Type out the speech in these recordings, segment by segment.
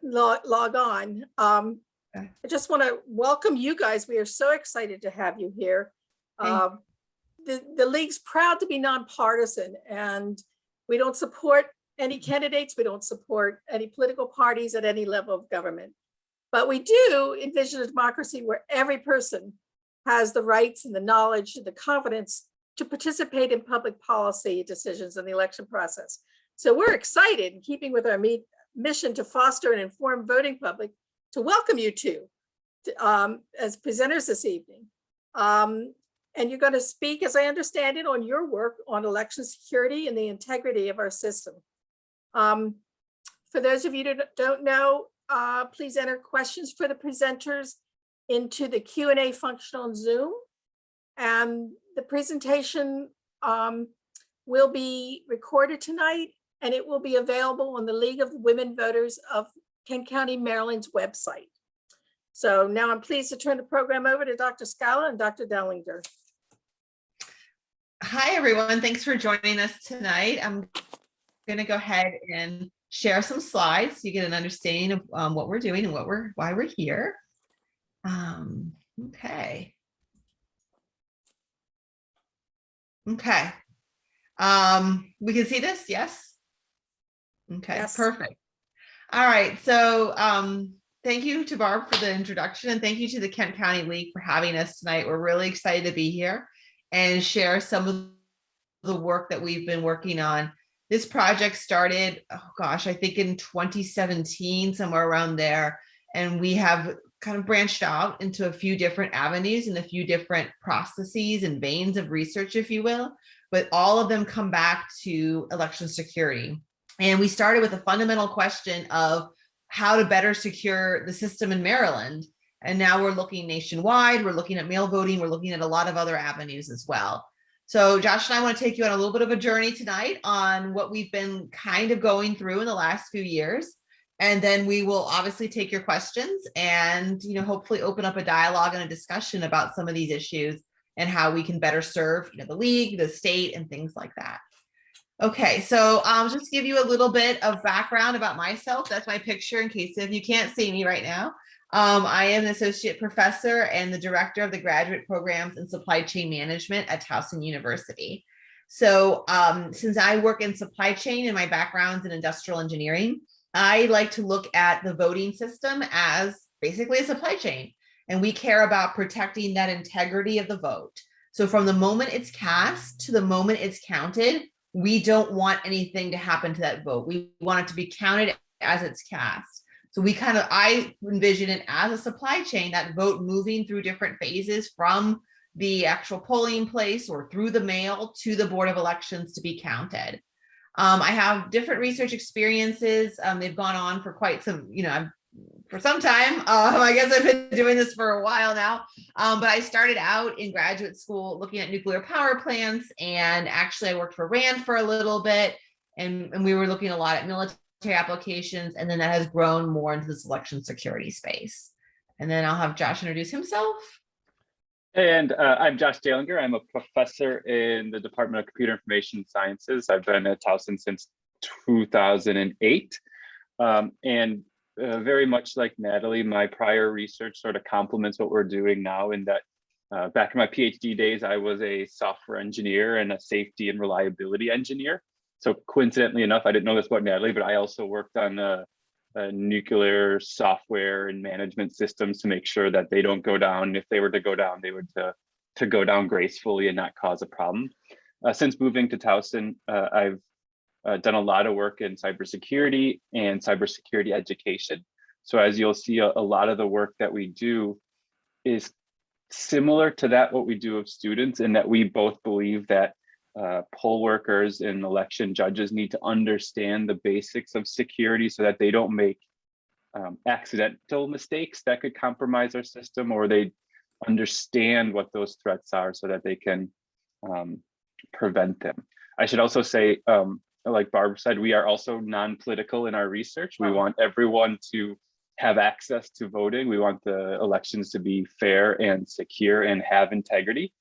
log on. Okay. I just want to welcome you guys. We are so excited to have you here. The League's proud to be nonpartisan, and we don't support any candidates. We don't support any political parties at any level of government. But we do envision a democracy where every person has the rights and the knowledge and the confidence to participate in public policy decisions in the election process. So we're excited, in keeping with our mission to foster an informed voting public, to welcome you two as presenters this evening. And you're going to speak, as I understand it, on your work on election security and the integrity of our system. For those of you that don't know, please enter questions for the presenters into the Q&A function on Zoom. And the presentation will be recorded tonight, and it will be available on the League of Women Voters of Kent County, Maryland's website. So now I'm pleased to turn the program over to Dr. Scala and Dr. Dalenger. Hi, everyone. Thanks for joining us tonight. I'm going to go ahead and share some slides so you get an understanding of what we're doing and why we're here. Okay. Okay. We can see this, yes? Okay, yes. Perfect. All right, so thank you to Barb for the introduction, and thank you to the Kent County League for having us tonight. We're really excited to be here and share some of the work that we've been working on. This project started, oh gosh, I think in 2017, somewhere around there, and we have kind of branched out into a few different avenues and a few different processes and veins of research, if you will, but all of them come back to election security. And we started with a fundamental question of how to better secure the system in Maryland. And now we're looking nationwide, we're looking at mail voting, we're looking at a lot of other avenues as well. So Josh and I want to take you on a little bit of a journey tonight on what we've been kind of going through in the last few years. And then we will obviously take your questions and, hopefully open up a dialogue and a discussion about some of these issues and how we can better serve, the league, the state, and things like that. Okay, so I'll just give you a little bit of background about myself. That's my picture in case if you can't see me right now. I am an associate professor and the director of the graduate programs in supply chain management at Towson University. So since I work in supply chain and my background's in industrial engineering, I like to look at the voting system as basically a supply chain. And we care about protecting that integrity of the vote. So from the moment it's cast to the moment it's counted, we don't want anything to happen to that vote. We want it to be counted as it's cast. So I envision it as a supply chain, that vote moving through different phases from the actual polling place or through the mail to the Board of Elections to be counted. I have different research experiences. They've gone on for quite some, for some time. I guess I've been doing this for a while now, but I started out in graduate school looking at nuclear power plants, and actually I worked for RAND for a little bit, and we were looking a lot at military applications, and then that has grown more into the election security space. And then I'll have Josh introduce himself. And I'm Josh Dalenger. I'm a professor in the Department of Computer Information Sciences. I've been at Towson since 2008. And very much like Natalie, my prior research sort of complements what we're doing now, in that back in my PhD days, I was a software engineer and a safety and reliability engineer. So coincidentally enough, I didn't know this about Natalie, but I also worked on nuclear software and management systems to make sure that they don't go down. If they were to go down, they would to go down gracefully and not cause a problem. Since moving to Towson, I've done a lot of work in cybersecurity and cybersecurity education. So as you'll see, a lot of the work that we do is similar to what we do of students, in that we both believe that poll workers and election judges need to understand the basics of security so that they don't make accidental mistakes that could compromise our system, or they understand what those threats are so that they can prevent them. I should also say, like Barb said, we are also non-political in our research. We want everyone to have access to voting. We want the elections to be fair and secure and have integrity.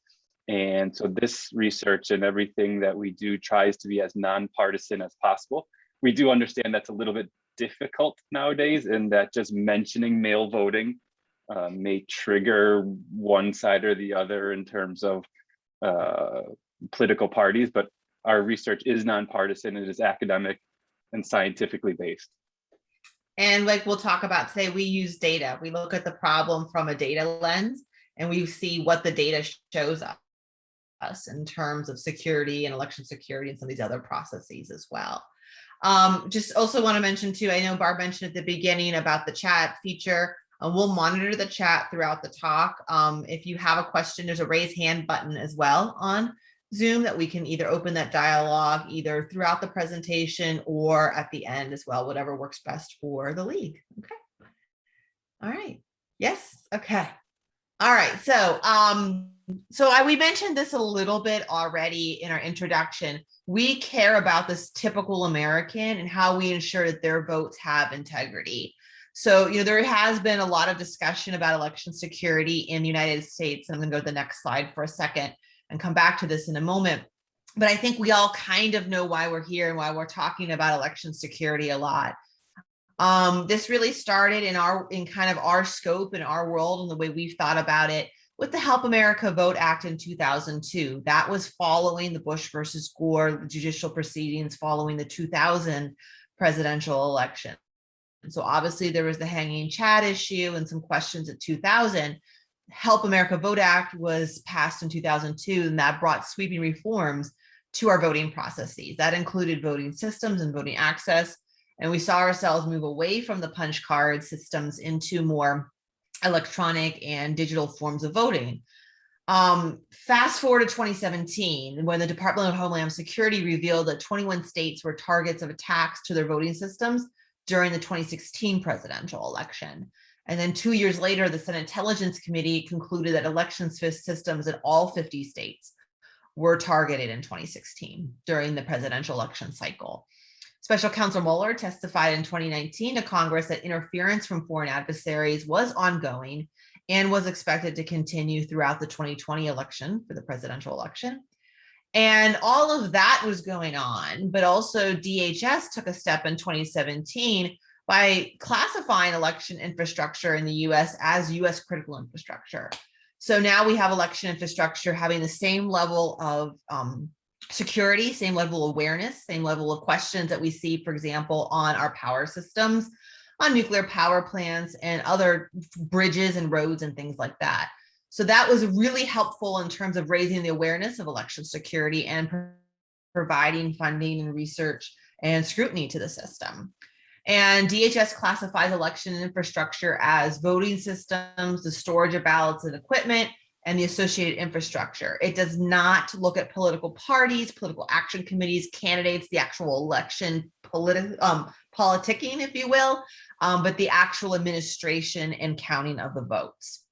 And so this research and everything that we do tries to be as nonpartisan as possible. We do understand that's a little bit difficult nowadays, in that just mentioning mail voting may trigger one side or the other in terms of political parties, but our research is nonpartisan. It is academic and scientifically based. And like we'll talk about today, we use data. We look at the problem from a data lens, and we see what the data shows us in terms of security and election security and some of these other processes as well. Just also want to mention too, I know Barb mentioned at the beginning about the chat feature. We'll monitor the chat throughout the talk. If you have a question, there's a raise hand button as well on Zoom that we can either open that dialogue either throughout the presentation or at the end as well, whatever works best for the league. Okay. All right. Yes. Okay. All right. So, we mentioned this a little bit already in our introduction. We care about this typical American and how we ensure that their votes have integrity. So, there has been a lot of discussion about election security in the United States. I'm going to go to the next slide for a second and come back to this in a moment. But I think we all kind of know why we're here and why we're talking about election security a lot. This really started in kind of our scope and our world and the way we've thought about it with the Help America Vote Act in 2002. That was following the Bush versus Gore judicial proceedings following the 2000 presidential election. And so obviously there was the hanging chat issue and some questions at 2000. Help America Vote Act was passed in 2002, and that brought sweeping reforms to our voting processes. That included voting systems and voting access. And we saw ourselves move away from the punch card systems into more electronic and digital forms of voting. Fast forward to 2017, when the Department of Homeland Security revealed that 21 states were targets of attacks to their voting systems during the 2016 presidential election. And then 2 years later, the Senate Intelligence Committee concluded that election systems in all 50 states were targeted in 2016 during the presidential election cycle. Special Counsel Mueller testified in 2019 to Congress that interference from foreign adversaries was ongoing and was expected to continue throughout the 2020 election for the presidential election. And all of that was going on, but also DHS took a step in 2017 by classifying election infrastructure in the US as US critical infrastructure. So now we have election infrastructure having the same level of security, same level of awareness, same level of questions that we see, for example, on our power systems, on nuclear power plants and other bridges and roads and things like that. So that was really helpful in terms of raising the awareness of election security and providing funding and research and scrutiny to the system. And DHS classifies election infrastructure as voting systems, the storage of ballots and equipment, and the associated infrastructure. It does not look at political parties, political action committees, candidates, the actual election politicking, if you will, but the actual administration and counting of the votes.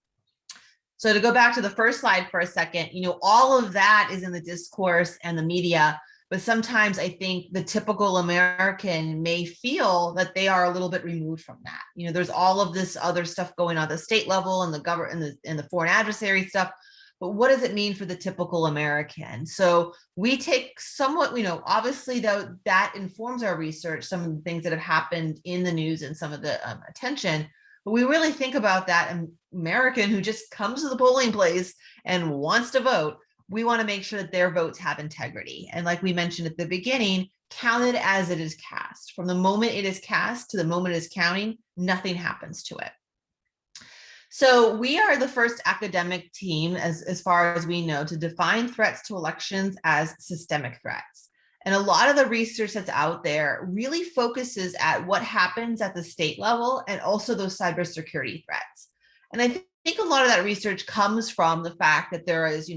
So to go back to the first slide for a second, all of that is in the discourse and the media, but sometimes I think the typical American may feel that they are a little bit removed from that. There's all of this other stuff going on at the state level and the government and the foreign adversary stuff, but what does it mean for the typical American? So we take somewhat, obviously though that informs our research, some of the things that have happened in the news and some of the attention, but we really think about that American who just comes to the polling place and wants to vote. We want to make sure that their votes have integrity. And like we mentioned at the beginning, counted as it is cast. From the moment it is cast to the moment it is counting, nothing happens to it. So we are the first academic team, as far as we know, to define threats to elections as systemic threats. And a lot of the research that's out there really focuses at what happens at the state level and also those cybersecurity threats. And I think a lot of that research comes from the fact that there is,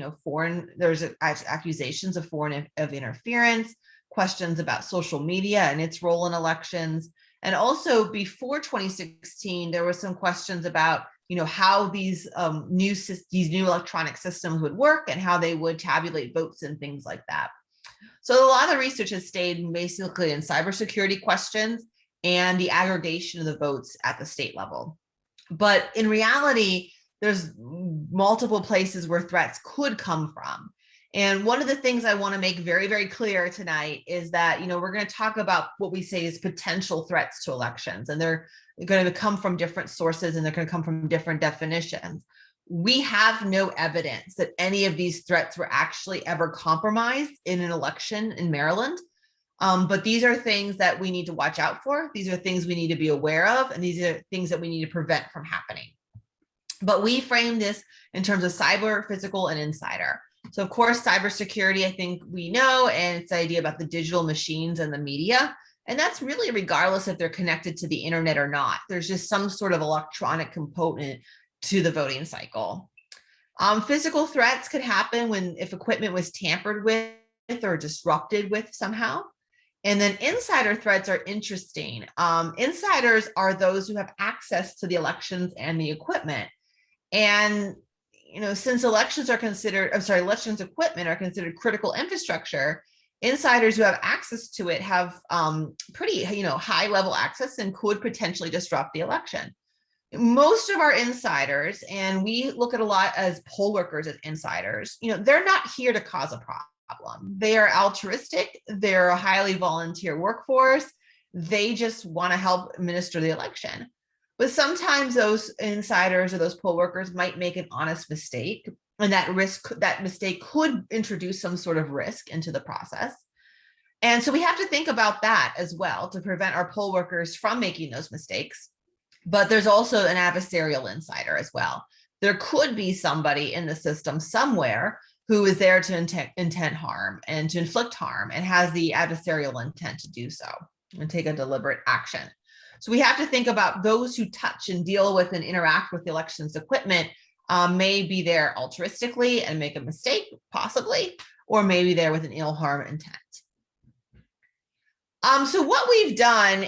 there's accusations of foreign interference, questions about social media and its role in elections. And also before 2016, there were some questions about, how these new electronic systems would work and how they would tabulate votes and things like that. So a lot of the research has stayed basically in cybersecurity questions and the aggregation of the votes at the state level. But in reality, there's multiple places where threats could come from. And one of the things I want to make very, very clear tonight is that, we're going to talk about what we say is potential threats to elections, and they're going to come from different sources and they're going to come from different definitions. We have no evidence that any of these threats were actually ever compromised in an election in Maryland. But these are things that we need to watch out for. These are things we need to be aware of, and these are things that we need to prevent from happening. But we frame this in terms of cyber, physical, and insider. So of course, cybersecurity, I think we know, and it's the idea about the digital machines and the media. And that's really regardless if they're connected to the internet or not. There's just some sort of electronic component to the voting cycle. Physical threats could happen if equipment was tampered with or disrupted with somehow. And then insider threats are interesting. Insiders are those who have access to the elections and the equipment. And since elections equipment are considered critical infrastructure, insiders who have access to it have pretty, high level access and could potentially disrupt the election. Most of our insiders, and we look at a lot as poll workers as insiders, they're not here to cause a problem. They are altruistic. They're a highly volunteer workforce. They just want to help administer the election. But sometimes those insiders or those poll workers might make an honest mistake, and that mistake could introduce some sort of risk into the process. And so we have to think about that as well to prevent our poll workers from making those mistakes. But there's also an adversarial insider as well. There could be somebody in the system somewhere who is there to intent harm and to inflict harm and has the adversarial intent to do so and take a deliberate action. So we have to think about those who touch and deal with and interact with the elections equipment may be there altruistically and make a mistake, possibly, or maybe there with an ill harm intent. So what we've done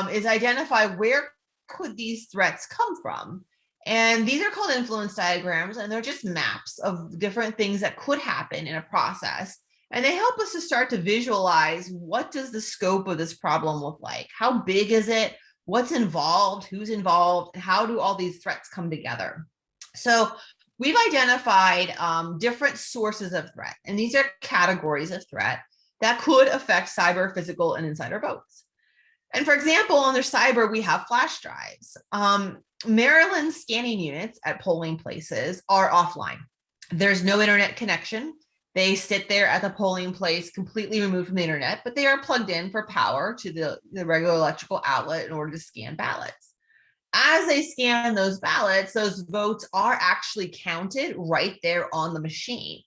is identify where could these threats come from. And these are called influence diagrams, and they're just maps of different things that could happen in a process. And they help us to start to visualize, what does the scope of this problem look like? How big is it? What's involved? Who's involved? And how do all these threats come together? So we've identified different sources of threat, and these are categories of threat that could affect cyber, physical, and insider votes. And for example, under cyber, we have flash drives. Maryland scanning units at polling places are offline. There's no internet connection. They sit there at the polling place completely removed from the internet, but they are plugged in for power to the regular electrical outlet in order to scan ballots. As they scan those ballots, those votes are actually counted right there on the machine.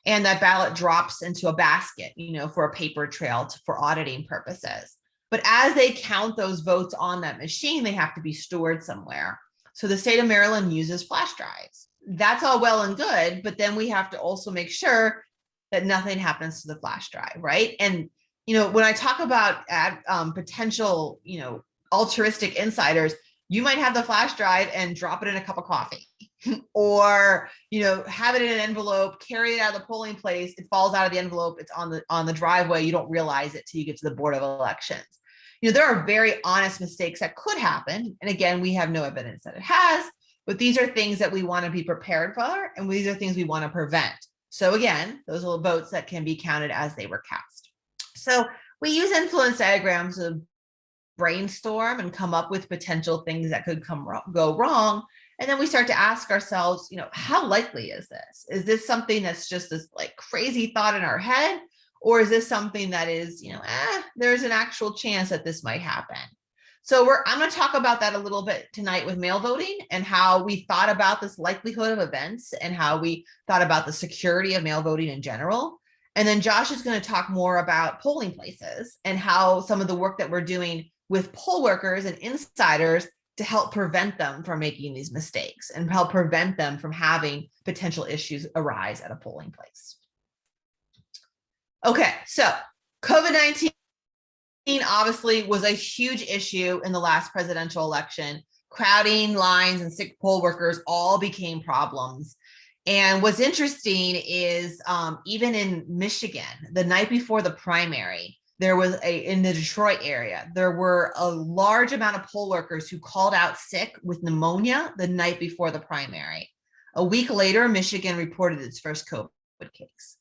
And that ballot drops into a basket, for a paper trail for auditing purposes. But as they count those votes on that machine, they have to be stored somewhere. So the state of Maryland uses flash drives. That's all well and good, but then we have to also make sure that nothing happens to the flash drive, right? And, when I talk about potential, altruistic insiders, you might have the flash drive and drop it in a cup of coffee or, have it in an envelope, carry it out of the polling place. It falls out of the envelope. It's on the driveway. You don't realize it till you get to the Board of Elections. There are very honest mistakes that could happen. And again, we have no evidence that it has, but these are things that we want to be prepared for. And these are things we want to prevent. So again, those are votes that can be counted as they were cast. So we use influence diagrams to brainstorm and come up with potential things that could go wrong. And then we start to ask ourselves, how likely is this? Is this something that's just this crazy thought in our head? Or is this something that is, there's an actual chance that this might happen? So I'm going to talk about that a little bit tonight with mail voting and how we thought about this likelihood of events and how we thought about the security of mail voting in general. And then Josh is going to talk more about polling places and how some of the work that we're doing with poll workers and insiders to help prevent them from making these mistakes and help prevent them from having potential issues arise at a polling place. Okay, so COVID-19 obviously was a huge issue in the last presidential election. Crowding, lines, and sick poll workers all became problems. And what's interesting is even in Michigan, the night before the primary, there was in the Detroit area, there were a large amount of poll workers who called out sick with pneumonia the night before the primary. A week later, Michigan reported its first COVID case.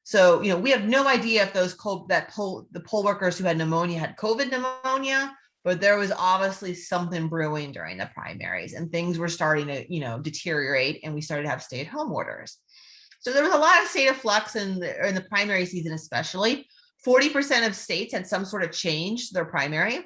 So, we have no idea if the poll workers who had pneumonia had COVID pneumonia, but there was obviously something brewing during the primaries, and things were starting to, deteriorate, and we started to have stay-at-home orders. So there was a lot of state of flux in the primary season, especially. 40% of states had some sort of change to their primary.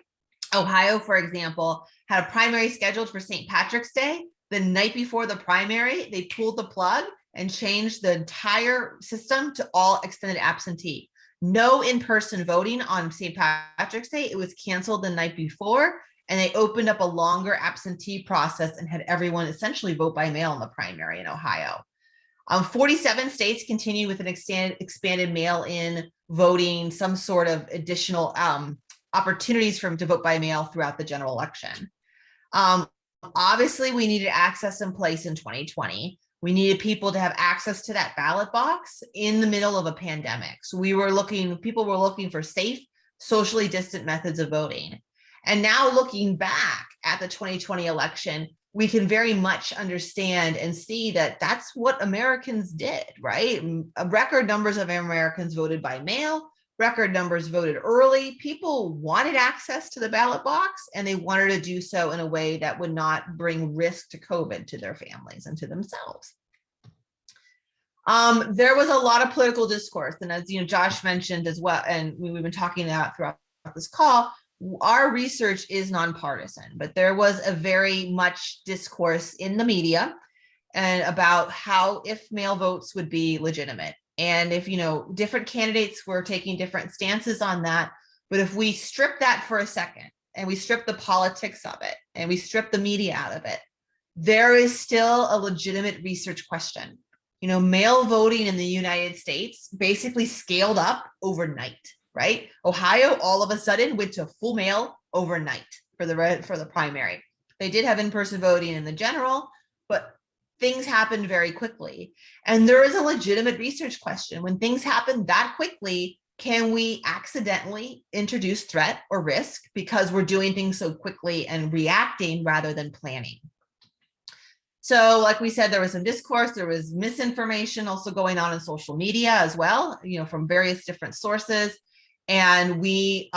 Ohio, for example, had a primary scheduled for St. Patrick's Day. The night before the primary, they pulled the plug and changed the entire system to all extended absentee. No in-person voting on St. Patrick's Day. It was canceled the night before, and they opened up a longer absentee process and had everyone essentially vote by mail in the primary in Ohio. 47 states continue with an expanded mail-in voting, some sort of additional opportunities for them to vote by mail throughout the general election. Obviously, we needed access in place in 2020. We needed people to have access to that ballot box in the middle of a pandemic. So people were looking for safe, socially distant methods of voting. And now looking back at the 2020 election, we can very much understand and see that that's what Americans did, right? Record numbers of Americans voted by mail, record numbers voted early. People wanted access to the ballot box, and they wanted to do so in a way that would not bring risk to COVID to their families and to themselves. There was a lot of political discourse, and as Josh mentioned as well, and we've been talking about throughout this call, our research is nonpartisan, but there was a very much discourse in the media and about how if mail votes would be legitimate. And if, different candidates were taking different stances on that, but if we strip that for a second and we strip the politics of it and we strip the media out of it, there is still a legitimate research question. Mail voting in the United States basically scaled up overnight. Right? Ohio all of a sudden went to full mail overnight for the primary. They did have in-person voting in the general, but things happened very quickly. And there is a legitimate research question. When things happen that quickly, can we accidentally introduce threat or risk because we're doing things so quickly and reacting rather than planning? So like we said, there was some discourse, there was misinformation also going on in social media as well, from various different sources. And we,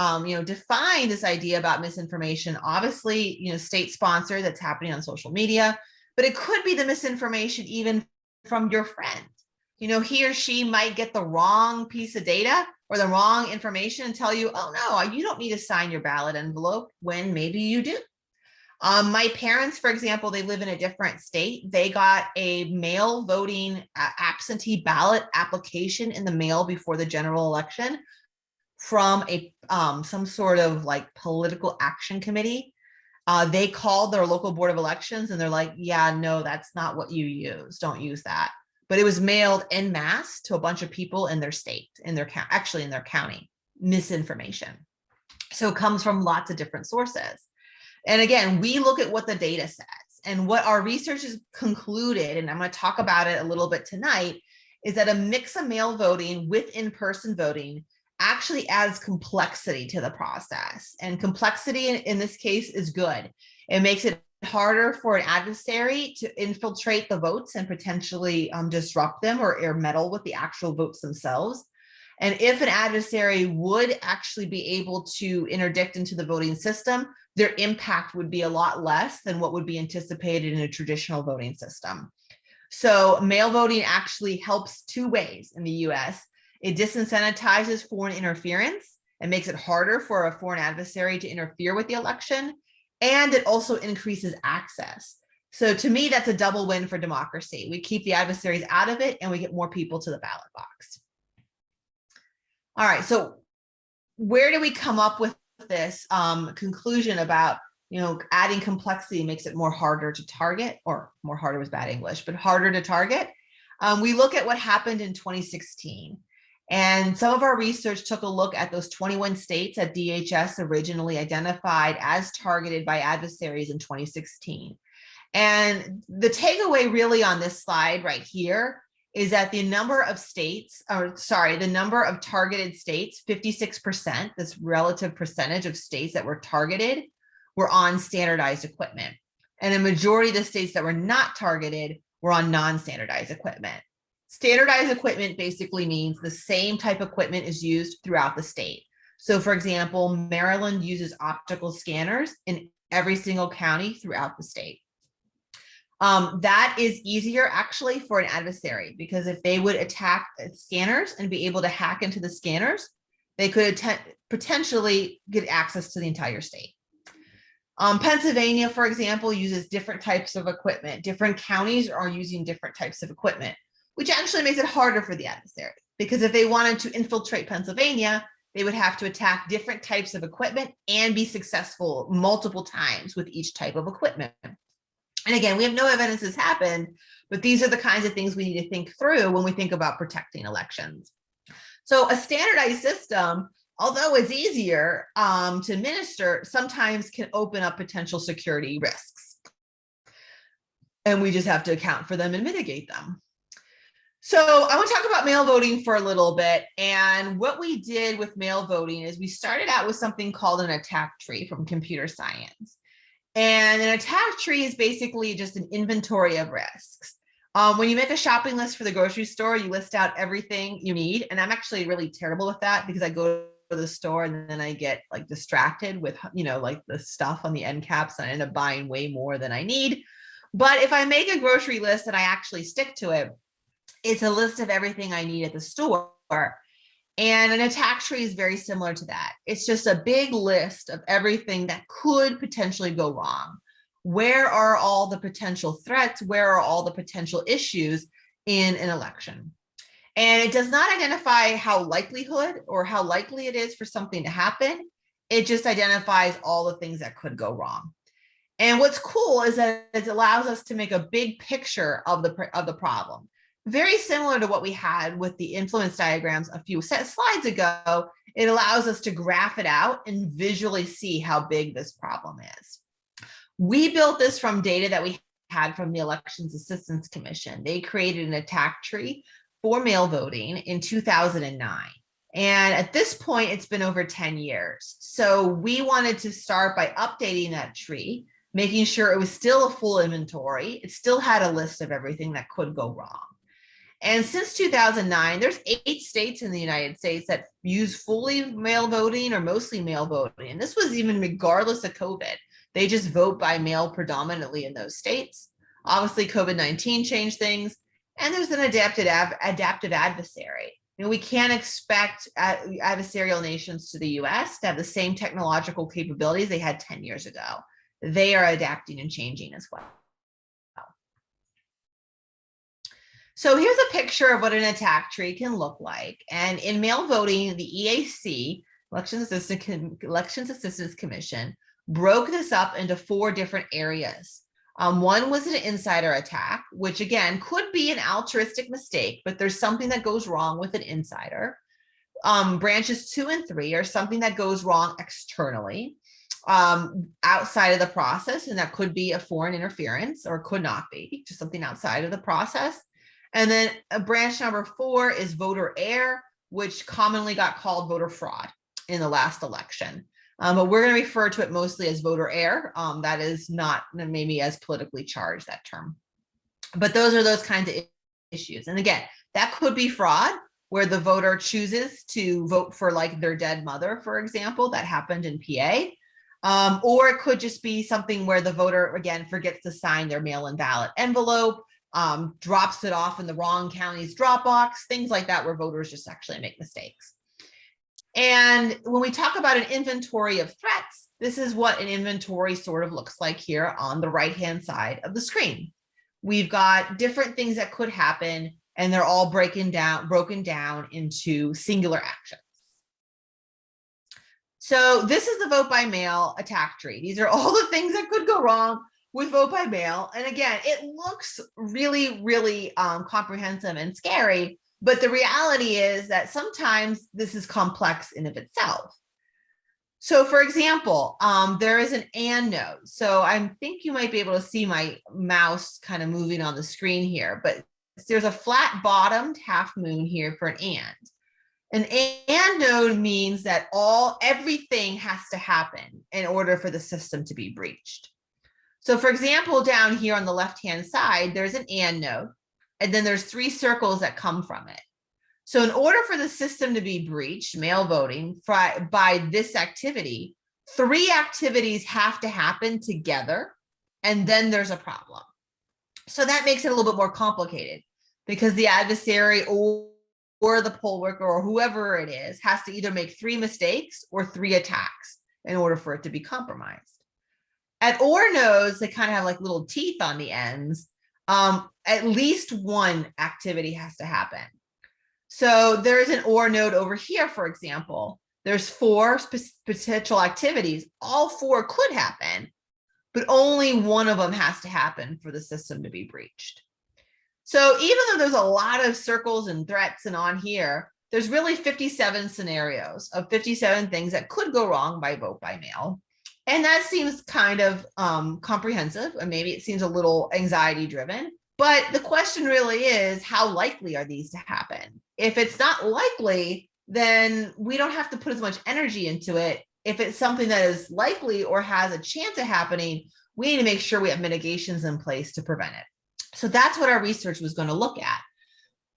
define this idea about misinformation, obviously, state sponsored, that's happening on social media, but it could be the misinformation even from your friend. He or she might get the wrong piece of data or the wrong information and tell you, oh no, you don't need to sign your ballot envelope when maybe you do. My parents, for example, they live in a different state. They got a mail voting absentee ballot application in the mail before the general election from some sort of like political action committee. They called their local board of elections and they're like, yeah, no, that's not what you use. Don't use that. But it was mailed en masse to a bunch of people in their state, in their county. Misinformation. So it comes from lots of different sources. And again, we look at what the data says, and what our research has concluded, and I'm going to talk about it a little bit tonight, is that a mix of mail voting with in-person voting actually adds complexity to the process. And complexity in this case is good. It makes it harder for an adversary to infiltrate the votes and potentially disrupt them or meddle with the actual votes themselves. And if an adversary would actually be able to interdict into the voting system, their impact would be a lot less than what would be anticipated in a traditional voting system. So mail voting actually helps two ways in the US. It disincentivizes foreign interference and makes it harder for a foreign adversary to interfere with the election. And it also increases access. So to me, that's a double win for democracy. We keep the adversaries out of it and we get more people to the ballot box. All right, so where do we come up with this conclusion about, adding complexity makes it more harder to target, or more harder was bad English, but harder to target? We look at what happened in 2016. And some of our research took a look at those 21 states that DHS originally identified as targeted by adversaries in 2016. And the takeaway really on this slide right here is that the number of targeted states, 56%, this relative percentage of states that were targeted, were on standardized equipment. And a majority of the states that were not targeted were on non-standardized equipment. Standardized equipment basically means the same type of equipment is used throughout the state. So for example, Maryland uses optical scanners in every single county throughout the state. That is easier actually for an adversary, because if they would attack scanners and be able to hack into the scanners, they could potentially get access to the entire state. Pennsylvania, for example, uses different types of equipment. Different counties are using different types of equipment, which actually makes it harder for the adversary, because if they wanted to infiltrate Pennsylvania, they would have to attack different types of equipment and be successful multiple times with each type of equipment. And again, we have no evidence this happened, but these are the kinds of things we need to think through when we think about protecting elections. So a standardized system, although it's easier to administer, sometimes can open up potential security risks. And we just have to account for them and mitigate them. So I want to talk about mail voting for a little bit. And what we did with mail voting is we started out with something called an attack tree from computer science. And an attack tree is basically just an inventory of risks. When you make a shopping list for the grocery store, you list out everything you need. And I'm actually really terrible with that, because I go to the store and then I get like distracted with, like the stuff on the end caps, and I end up buying way more than I need. But if I make a grocery list and I actually stick to it, it's a list of everything I need at the store. And an attack tree is very similar to that. It's just a big list of everything that could potentially go wrong. Where are all the potential threats? Where are all the potential issues in an election? And it does not identify how likely it is for something to happen. It just identifies all the things that could go wrong. And what's cool is that it allows us to make a big picture of the problem. Very similar to what we had with the influence diagrams a few slides ago. It allows us to graph it out and visually see how big this problem is. We built this from data that we had from the Elections Assistance Commission. They created an attack tree for mail voting in 2009. And at this point, it's been over 10 years. So we wanted to start by updating that tree, making sure it was still a full inventory. It still had a list of everything that could go wrong. And since 2009, there's 8 states in the United States that use fully mail voting or mostly mail voting. And this was even regardless of COVID. They just vote by mail predominantly in those states. Obviously, COVID-19 changed things. And there's an adaptive adversary. We can't expect adversarial nations to the US to have the same technological capabilities they had 10 years ago. They are adapting and changing as well. So here's a picture of what an attack tree can look like. And in mail voting, the EAC, Elections Assistance Commission, broke this up into 4 different areas. One was an insider attack, which again could be an altruistic mistake, but there's something that goes wrong with an insider. Branches 2 and 3 are something that goes wrong externally, outside of the process, and that could be a foreign interference or could not be, just something outside of the process. And then branch number 4 is voter error, which commonly got called voter fraud in the last election. But we're going to refer to it mostly as voter error. That is not maybe as politically charged, that term. But those are those kinds of issues. And again, that could be fraud, where the voter chooses to vote for like their dead mother, for example. That happened in PA. Or it could just be something where the voter, again, forgets to sign their mail-in ballot envelope, drops it off in the wrong county's drop box, things like that, where voters just actually make mistakes. And when we talk about an inventory of threats, this is what an inventory sort of looks like here on the right-hand side of the screen. We've got different things that could happen, and they're all broken down into singular actions. So this is the vote by mail attack tree. These are all the things that could go wrong with vote by mail. And again, it looks really, really comprehensive and scary. But the reality is that sometimes this is complex in of itself. So for example, there is an and node. So I think you might be able to see my mouse kind of moving on the screen here, but there's a flat bottomed half moon here for an and. An and node means that everything has to happen in order for the system to be breached. So for example, down here on the left-hand side, there's an and node. and then there's 3 circles that come from it. So in order for the system to be breached, mail voting, by this activity, 3 activities have to happen together, and then there's a problem. So that makes it a little bit more complicated because the adversary or the poll worker or whoever it is has to either make 3 mistakes or 3 attacks in order for it to be compromised. At OR nodes, they kind of have like little teeth on the ends. At least 1 activity has to happen. So there's an OR node over here, for example. There's 4 potential activities. All 4 could happen, but only one of them has to happen for the system to be breached. So even though there's a lot of circles and threats and on here, there's really 57 scenarios of 57 things that could go wrong by vote by mail. And that seems kind of comprehensive, and maybe it seems a little anxiety driven. But the question really is, how likely are these to happen? If it's not likely, then we don't have to put as much energy into it. If it's something that is likely or has a chance of happening, we need to make sure we have mitigations in place to prevent it. So that's what our research was going to look at.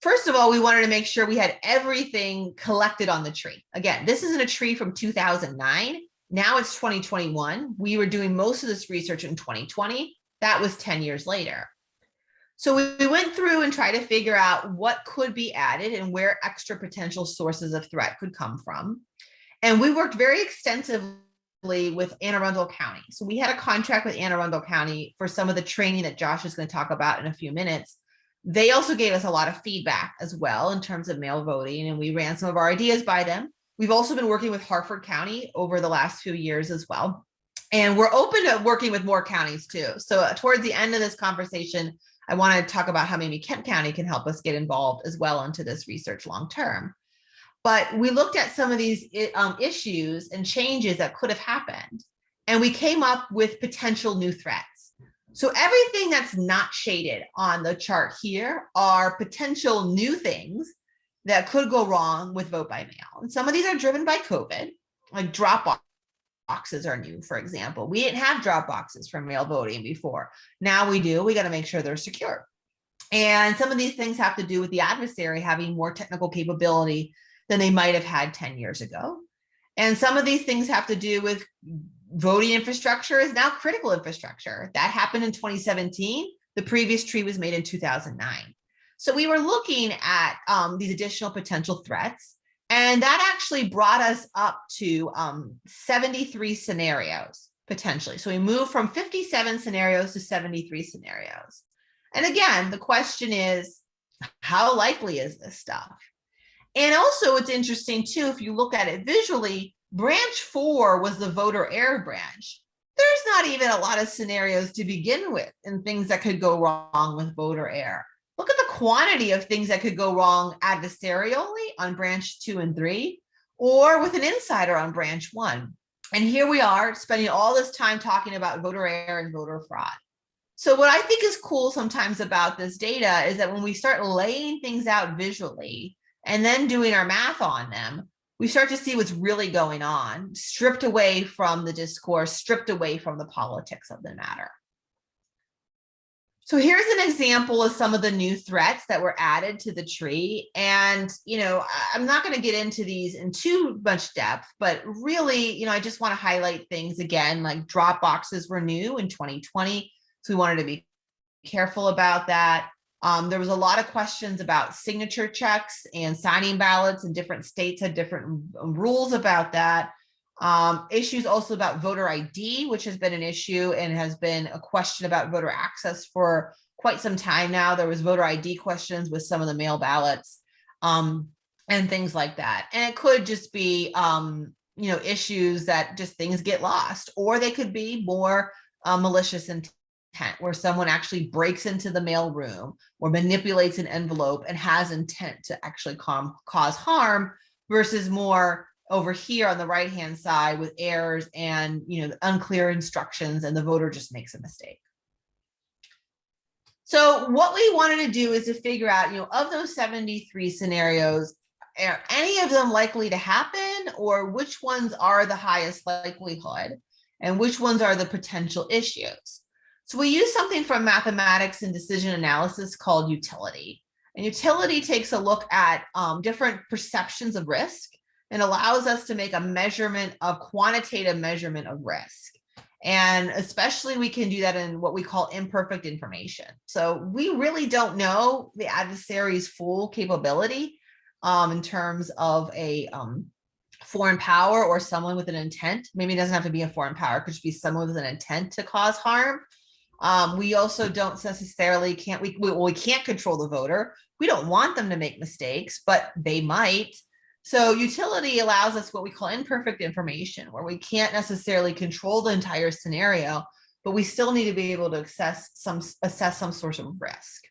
First of all, we wanted to make sure we had everything collected on the tree. Again, this isn't a tree from 2009. Now it's 2021. We were doing most of this research in 2020. That was 10 years later. So we went through and tried to figure out what could be added and where extra potential sources of threat could come from. And we worked very extensively with Anne Arundel County. So we had a contract with Anne Arundel County for some of the training that Josh is going to talk about in a few minutes. They also gave us a lot of feedback as well in terms of mail voting, and we ran some of our ideas by them. We've also been working with Harford County over the last few years as well. And we're open to working with more counties too. So towards the end of this conversation, I want to talk about how maybe Kent County can help us get involved as well into this research long term. But we looked at some of these issues and changes that could have happened, and we came up with potential new threats. So everything that's not shaded on the chart here are potential new things that could go wrong with vote by mail. And some of these are driven by COVID, like drop boxes are new, for example. We didn't have drop boxes for mail voting before. Now we do. We got to make sure they're secure. And some of these things have to do with the adversary having more technical capability than they might have had 10 years ago. And some of these things have to do with voting infrastructure is now critical infrastructure. That happened in 2017. The previous tree was made in 2009. So we were looking at these additional potential threats, and that actually brought us up to 73 scenarios potentially. So we moved from 57 scenarios to 73 scenarios. And again, the question is, how likely is this stuff? And also it's interesting too, if you look at it visually, branch 4 was the voter error branch. There's not even a lot of scenarios to begin with and things that could go wrong with voter error. Look at the quantity of things that could go wrong adversarially on branch 2 and 3, or with an insider on branch 1. And here we are spending all this time talking about voter error and voter fraud. So what I think is cool sometimes about this data is that when we start laying things out visually and then doing our math on them, we start to see what's really going on, stripped away from the discourse, stripped away from the politics of the matter. So here's an example of some of the new threats that were added to the tree. And, I'm not going to get into these in too much depth, but really, I just want to highlight things again, like drop boxes were new in 2020. So we wanted to be careful about that. There was a lot of questions about signature checks and signing ballots, and different states had different rules about that. Issues also about voter ID, which has been an issue and has been a question about voter access for quite some time now. There was voter ID questions with some of the mail ballots and things like that. And it could just be, issues that just things get lost, or they could be more malicious intent, where someone actually breaks into the mail room or manipulates an envelope and has intent to actually cause harm, versus more over here on the right-hand side with errors and unclear instructions, and the voter just makes a mistake. So what we wanted to do is to figure out, of those 73 scenarios, are any of them likely to happen, or which ones are the highest likelihood and which ones are the potential issues? So we use something from mathematics and decision analysis called utility. And utility takes a look at different perceptions of risk and allows us to make a measurement of quantitative measurement of risk. And especially we can do that in what we call imperfect information. So we really don't know the adversary's full capability in terms of a foreign power or someone with an intent. Maybe it doesn't have to be a foreign power, it could just be someone with an intent to cause harm. We also don't necessarily we can't control the voter. We don't want them to make mistakes, but they might. So utility allows us what we call imperfect information, where we can't necessarily control the entire scenario, but we still need to be able to assess some source of risk.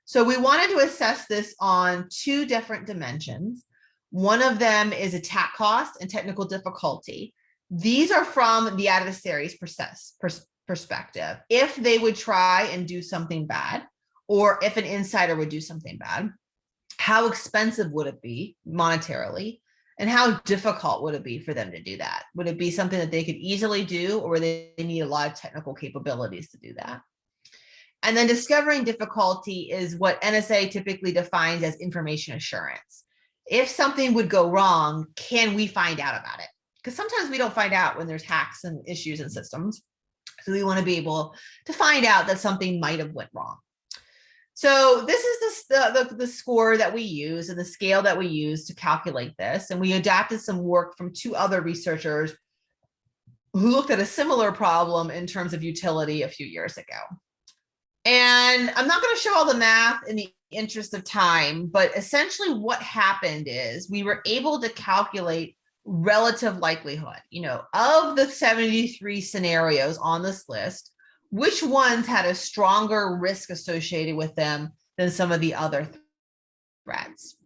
So we wanted to assess this on two different dimensions. One of them is attack cost and technical difficulty. These are from the adversary's perspective. If they would try and do something bad, or if an insider would do something bad, how expensive would it be monetarily? And how difficult would it be for them to do that? Would it be something that they could easily do, or they need a lot of technical capabilities to do that? And then discovering difficulty is what NSA typically defines as information assurance. If something would go wrong, can we find out about it? Because sometimes we don't find out when there's hacks and issues in systems. So we want to be able to find out that something might have went wrong. So this is the score that we use and the scale that we use to calculate this. And we adapted some work from two other researchers who looked at a similar problem in terms of utility a few years ago. And I'm not going to show all the math in the interest of time, but essentially what happened is we were able to calculate relative likelihood, of the 73 scenarios on this list, which ones had a stronger risk associated with them than some of the other threats.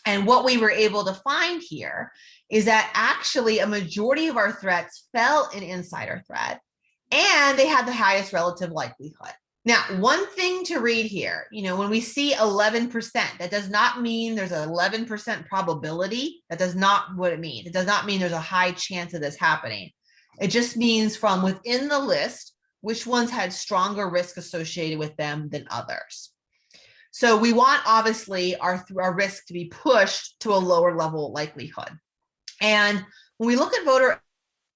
And what we were able to find here is that actually a majority of our threats fell in insider threat, and they had the highest relative likelihood. Now, one thing to read here, when we see 11%, that does not mean there's an 11% probability. That does not what it means. It does not mean there's a high chance of this happening. It just means from within the list, which ones had stronger risk associated with them than others. So we want, obviously, our risk to be pushed to a lower level likelihood. And when we look at voter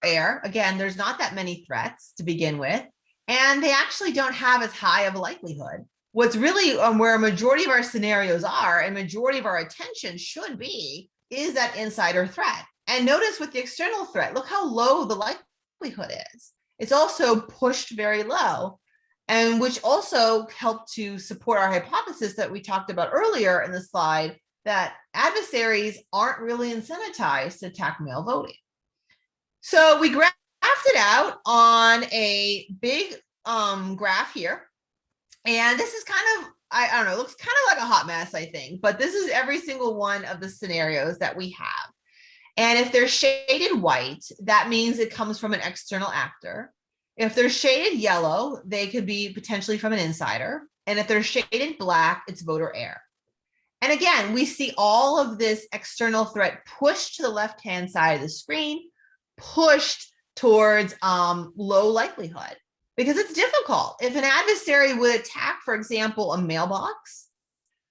error, again, there's not that many threats to begin with, and they actually don't have as high of a likelihood. What's really where a majority of our scenarios are and majority of our attention should be is that insider threat. And notice with the external threat, look how low the likelihood is. It's also pushed very low, and which also helped to support our hypothesis that we talked about earlier in the slide, that adversaries aren't really incentivized to attack mail voting. So we graphed it out on a big graph here. And this is kind of, I don't know, it looks kind of like a hot mess, I think, but this is every single one of the scenarios that we have. And if they're shaded white, that means it comes from an external actor. If they're shaded yellow, they could be potentially from an insider. And if they're shaded black, it's voter error. And again, we see all of this external threat pushed to the left-hand side of the screen, pushed towards low likelihood, because it's difficult. If an adversary would attack, for example, a mailbox,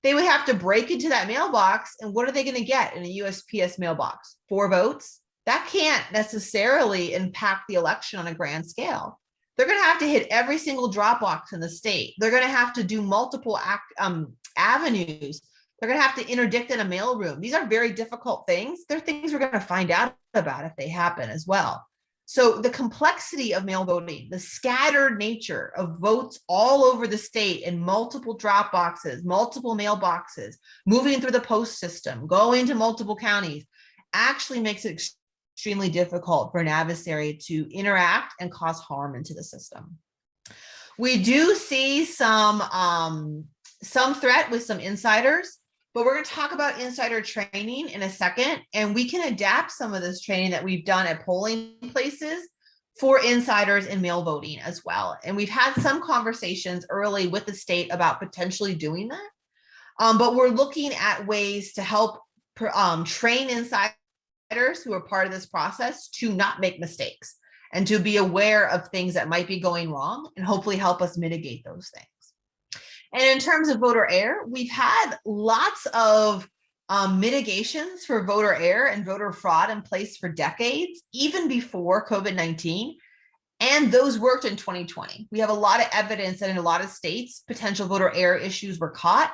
they would have to break into that mailbox, and what are they going to get in a USPS mailbox? 4 votes? That can't necessarily impact the election on a grand scale. They're going to have to hit every single drop box in the state. They're going to have to do multiple avenues. They're going to have to interdict in a mailroom. These are very difficult things. They're things we're going to find out about if they happen as well. So the complexity of mail voting, the scattered nature of votes all over the state in multiple drop boxes, multiple mailboxes, moving through the post system, going to multiple counties, actually makes it extremely difficult for an adversary to interact and cause harm into the system. We do see some threat with some insiders, but we're going to talk about insider training in a second, and we can adapt some of this training that we've done at polling places for insiders in mail voting as well. And we've had some conversations early with the state about potentially doing that, but we're looking at ways to help train insiders who are part of this process to not make mistakes and to be aware of things that might be going wrong and hopefully help us mitigate those things. And in terms of voter error, we've had lots of mitigations for voter error and voter fraud in place for decades, even before COVID-19. And those worked in 2020. We have a lot of evidence that in a lot of states, potential voter error issues were caught.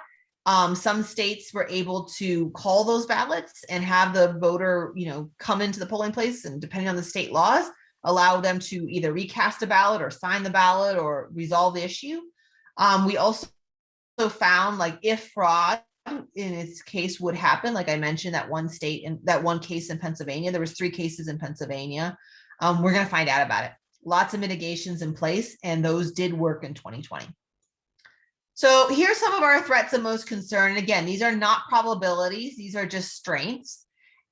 Some states were able to call those ballots and have the voter, come into the polling place, and depending on the state laws, allow them to either recast a ballot or sign the ballot or resolve the issue. We also found, like, if fraud in its case would happen, like I mentioned, that one case in Pennsylvania, there was 3 cases in Pennsylvania. We're going to find out about it. Lots of mitigations in place, and those did work in 2020. So here's some of our threats of most concern. And again, these are not probabilities. These are just strengths.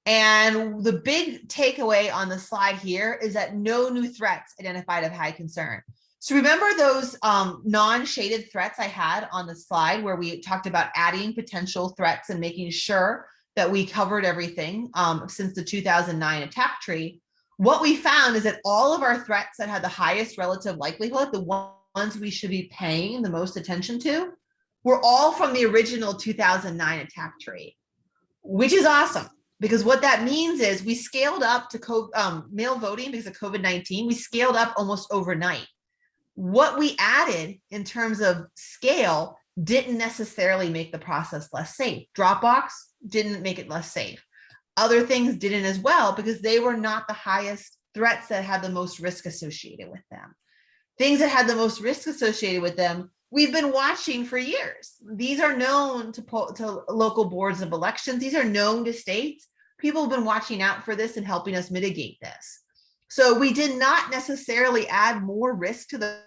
And the big takeaway on the slide here is that no new threats identified of high concern. So remember those non-shaded threats I had on the slide where we talked about adding potential threats and making sure that we covered everything since the 2009 attack tree. What we found is that all of our threats that had the highest relative likelihood, the ones we should be paying the most attention to, were all from the original 2009 attack tree, which is awesome. Because what that means is we scaled up to mail voting because of COVID-19. We scaled up almost overnight. What we added in terms of scale didn't necessarily make the process less safe. Dropbox didn't make it less safe. Other things didn't as well because they were not the highest threats that had the most risk associated with them. Things that had the most risk associated with them, we've been watching for years. These are known to local boards of elections. These are known to states. People have been watching out for this and helping us mitigate this. So we did not necessarily add more risk to the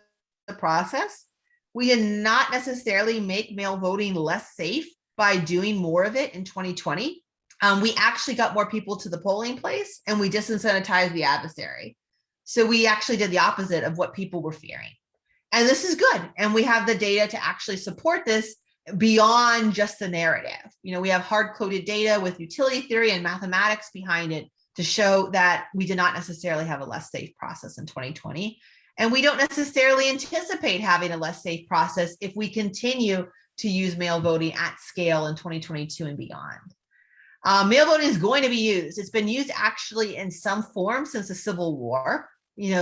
process. We did not necessarily make mail voting less safe by doing more of it in 2020. We actually got more people to the polling place, and we disincentivized the adversary. So we actually did the opposite of what people were fearing. And this is good. And we have the data to actually support this beyond just the narrative. We have hard-coded data with utility theory and mathematics behind it to show that we did not necessarily have a less safe process in 2020. And we don't necessarily anticipate having a less safe process if we continue to use mail voting at scale in 2022 and beyond. Mail voting is going to be used. It's been used actually in some form since the Civil War.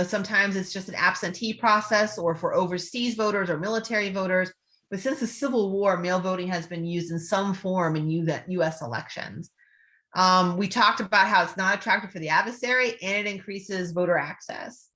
Sometimes it's just an absentee process or for overseas voters or military voters. But since the Civil War, mail voting has been used in some form in US elections. We talked about how it's not attractive for the adversary and it increases voter access.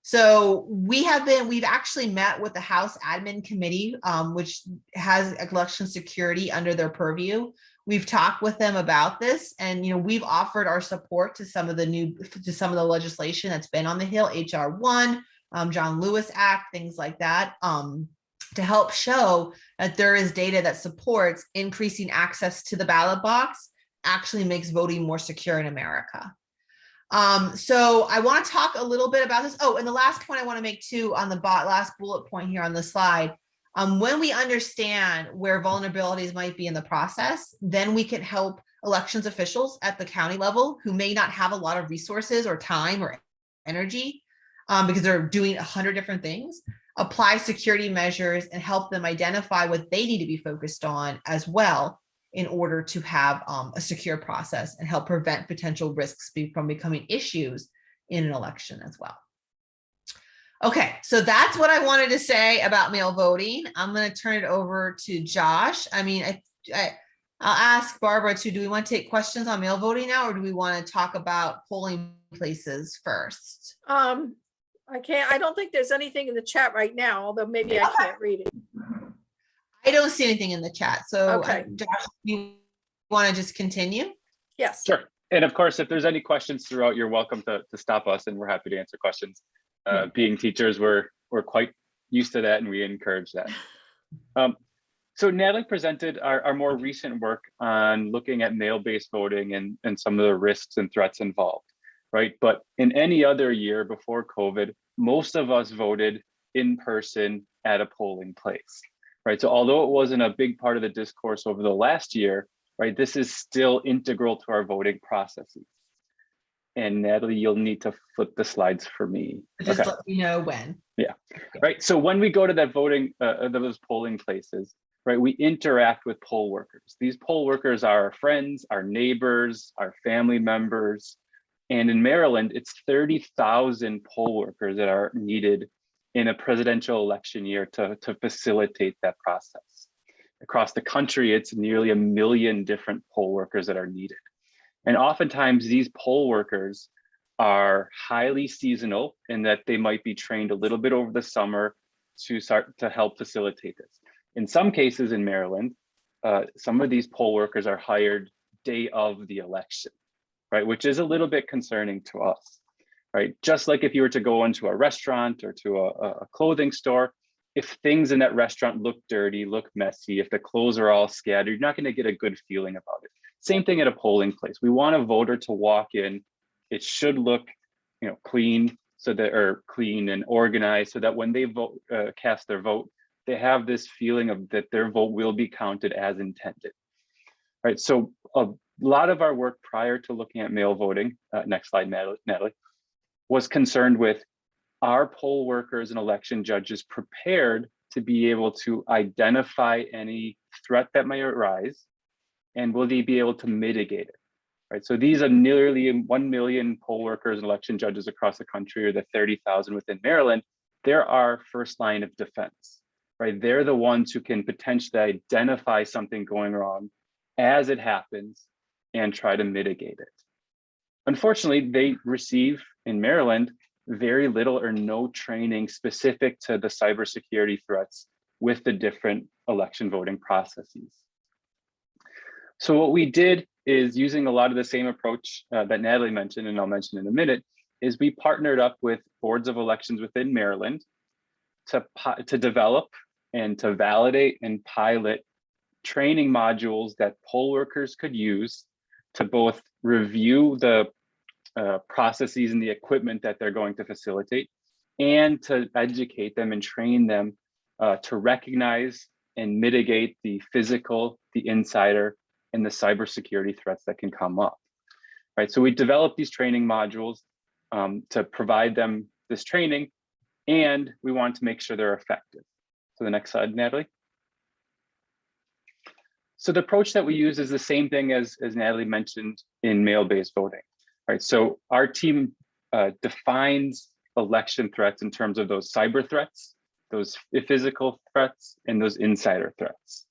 So we've actually met with the House Admin Committee, which has election security under their purview. We've talked with them about this, and we've offered our support to some of the legislation that's been on the Hill, HR 1, John Lewis Act, things like that, to help show that there is data that supports increasing access to the ballot box actually makes voting more secure in America. So I want to talk a little bit about this. Oh, and the last point I want to make too on the last bullet point here on the slide. When we understand where vulnerabilities might be in the process, then we can help elections officials at the county level who may not have a lot of resources or time or energy because they're doing 100 different things, apply security measures and help them identify what they need to be focused on as well in order to have a secure process and help prevent potential risks from becoming issues in an election as well. Okay, so that's what I wanted to say about mail voting. I'm going to turn it over to Josh. I'll ask Barbara too. Do we want to take questions on mail voting now, or do we want to talk about polling places first? I don't think there's anything in the chat right now, although maybe I can't read it. I don't see anything in the chat. So okay. Josh, you want to just continue? Yes. Sure. And of course, if there's any questions throughout, you're welcome to stop us, and we're happy to answer questions. Being teachers, we're quite used to that, and we encourage that. So Natalie presented our more recent work on looking at mail-based voting and some of the risks and threats involved, right? But in any other year before COVID, most of us voted in person at a polling place, right? So although it wasn't a big part of the discourse over the last year, right, this is still integral to our voting processes. And Natalie, you'll need to flip the slides for me. Just let me know when. Yeah, right. So when we go to that voting, those polling places, right, we interact with poll workers. These poll workers are our friends, our neighbors, our family members. And in Maryland, it's 30,000 poll workers that are needed in a presidential election year to facilitate that process. Across the country, it's nearly 1 million different poll workers that are needed. And oftentimes these poll workers are highly seasonal in that they might be trained a little bit over the summer to start to help facilitate this. In some cases in Maryland, some of these poll workers are hired day of the election, right? Which is a little bit concerning to us, right? Just like if you were to go into a restaurant or to a clothing store, if things in that restaurant look dirty, look messy, if the clothes are all scattered, you're not going to get a good feeling about it. Same thing at a polling place. We want a voter to walk in. It should look, clean, so that, or clean and organized, so that when they vote, cast their vote, they have this feeling of that their vote will be counted as intended. Right. So a lot of our work prior to looking at mail voting, next slide, Natalie, was concerned with, are poll workers and election judges prepared to be able to identify any threat that may arise, and will they be able to mitigate it? Right. So these are nearly 1 million poll workers and election judges across the country, or the 30,000 within Maryland. They're our first line of defense, right? They're the ones who can potentially identify something going wrong as it happens and try to mitigate it. Unfortunately, they receive in Maryland very little or no training specific to the cybersecurity threats with the different election voting processes. So what we did is, using a lot of the same approach that Natalie mentioned, and I'll mention in a minute, is we partnered up with boards of elections within Maryland to develop and to validate and pilot training modules that poll workers could use to both review the processes and the equipment that they're going to facilitate, and to educate them and train them to recognize and mitigate the physical, the insider, and the cybersecurity threats that can come up. Right. So we developed these training modules to provide them this training, and we want to make sure they're effective. So the next slide, Natalie. So the approach that we use is the same thing as Natalie mentioned in mail-based voting. Right. So our team defines election threats in terms of those cyber threats, those physical threats, and those insider threats.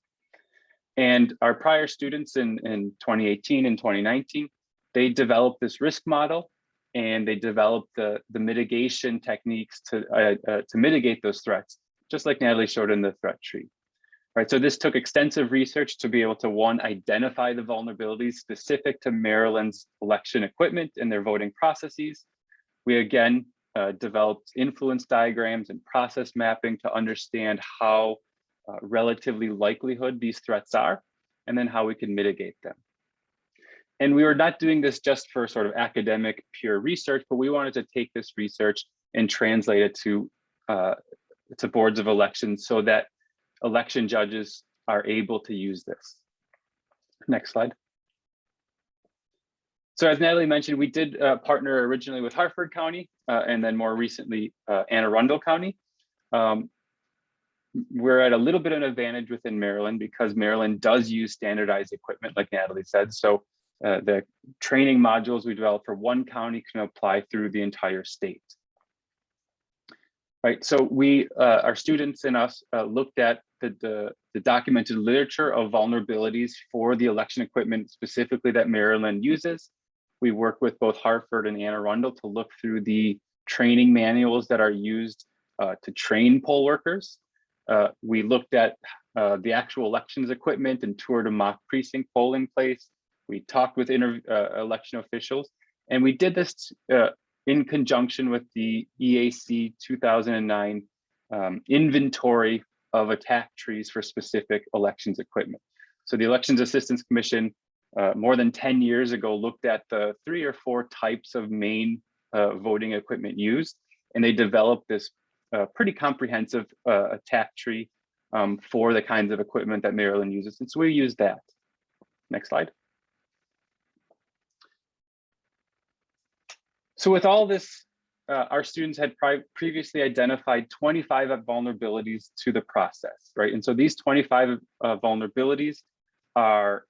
And our prior students in 2018 and 2019, they developed this risk model, and they developed the mitigation techniques to mitigate those threats, just like Natalie showed in the threat tree. Right, so this took extensive research to be able to, one, identify the vulnerabilities specific to Maryland's election equipment and their voting processes. We again developed influence diagrams and process mapping to understand how relatively likelihood these threats are, and then how we can mitigate them. And we were not doing this just for sort of academic pure research, but we wanted to take this research and translate it to boards of elections so that election judges are able to use this. Next slide. So as Natalie mentioned, we did partner originally with Harford County and then more recently Anne Arundel County. We're at a little bit of an advantage within Maryland because Maryland does use standardized equipment, like Natalie said. So the training modules we developed for one county can apply through the entire state. Right, so our students and us looked at the documented literature of vulnerabilities for the election equipment specifically that Maryland uses. We work with both Harford and Anne Arundel to look through the training manuals that are used to train poll workers. We looked at the actual elections equipment and toured a mock precinct polling place. We talked with election officials, and we did this in conjunction with the EAC 2009 inventory of attack trees for specific elections equipment. So the Elections Assistance Commission more than 10 years ago looked at the 3 or 4 types of main voting equipment used, and they developed this pretty comprehensive attack tree for the kinds of equipment that Maryland uses. And so we use that. Next slide. So with all this, our students had previously identified 25 vulnerabilities to the process, right? And so these 25 vulnerabilities are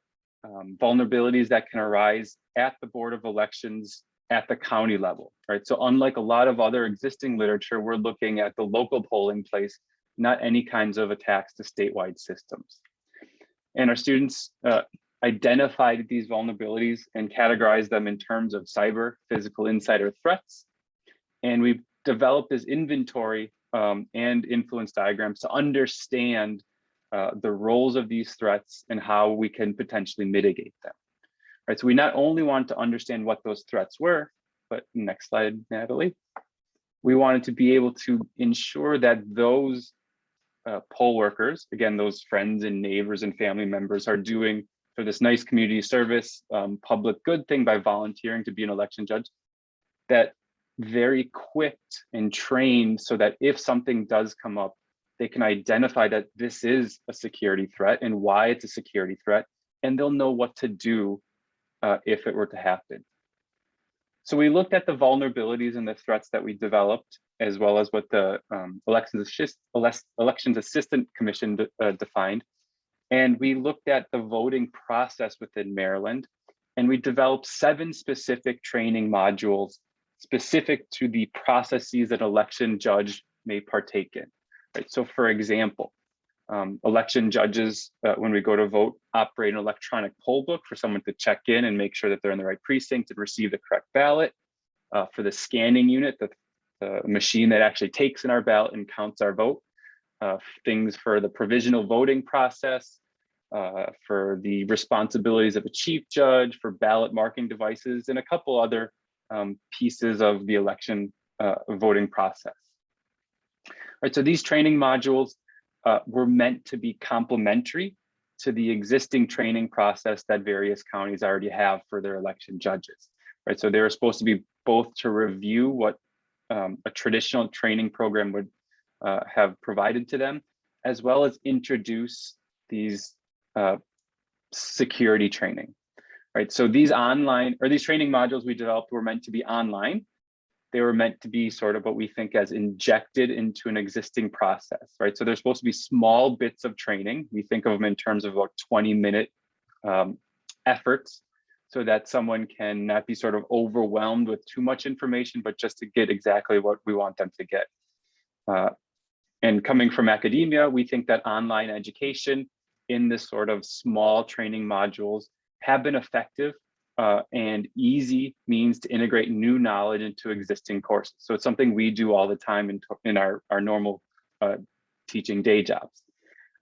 vulnerabilities that can arise at the Board of Elections at the county level, right? So unlike a lot of other existing literature, we're looking at the local polling place, not any kinds of attacks to statewide systems. And our students identified these vulnerabilities and categorized them in terms of cyber, physical, insider threats. And we've developed this inventory and influence diagrams to understand the roles of these threats and how we can potentially mitigate them. Right, so we not only want to understand what those threats were, but next slide, Natalie. We wanted to be able to ensure that those poll workers, again, those friends and neighbors and family members, are doing for this nice community service, public good thing by volunteering to be an election judge, that they're equipped and trained so that if something does come up, they can identify that this is a security threat and why it's a security threat, and they'll know what to do if it were to happen. So we looked at the vulnerabilities and the threats that we developed, as well as what the Elections Assistant Commission defined. And we looked at the voting process within Maryland, and we developed 7 specific training modules specific to the processes that election judge may partake in. Right? So for example, election judges, when we go to vote, operate an electronic poll book for someone to check in and make sure that they're in the right precinct and receive the correct ballot. For the scanning unit, the machine that actually takes in our ballot and counts our vote. Things for the provisional voting process, for the responsibilities of a chief judge, for ballot marking devices, and a couple other pieces of the election voting process. Right, so these training modules were meant to be complementary to the existing training process that various counties already have for their election judges. Right, so they were supposed to be both to review what a traditional training program would have provided to them, as well as introduce these security training. Right, so these training modules we developed were meant to be online. They were meant to be sort of what we think as injected into an existing process, right? So they're supposed to be small bits of training. We think of them in terms of about 20-minute efforts, so that someone can not be sort of overwhelmed with too much information, but just to get exactly what we want them to get. And coming from academia, we think that online education in this sort of small training modules have been effective and easy means to integrate new knowledge into existing courses. So it's something we do all the time in our normal teaching day jobs.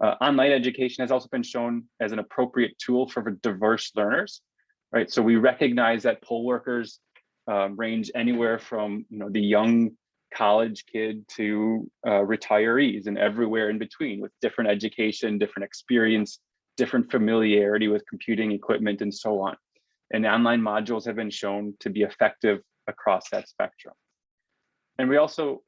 Online education has also been shown as an appropriate tool for diverse learners, right? So we recognize that poll workers range anywhere from the young college kid to retirees and everywhere in between, with different education, different experience, different familiarity with computing equipment, and so on. And online modules have been shown to be effective across that spectrum. And we also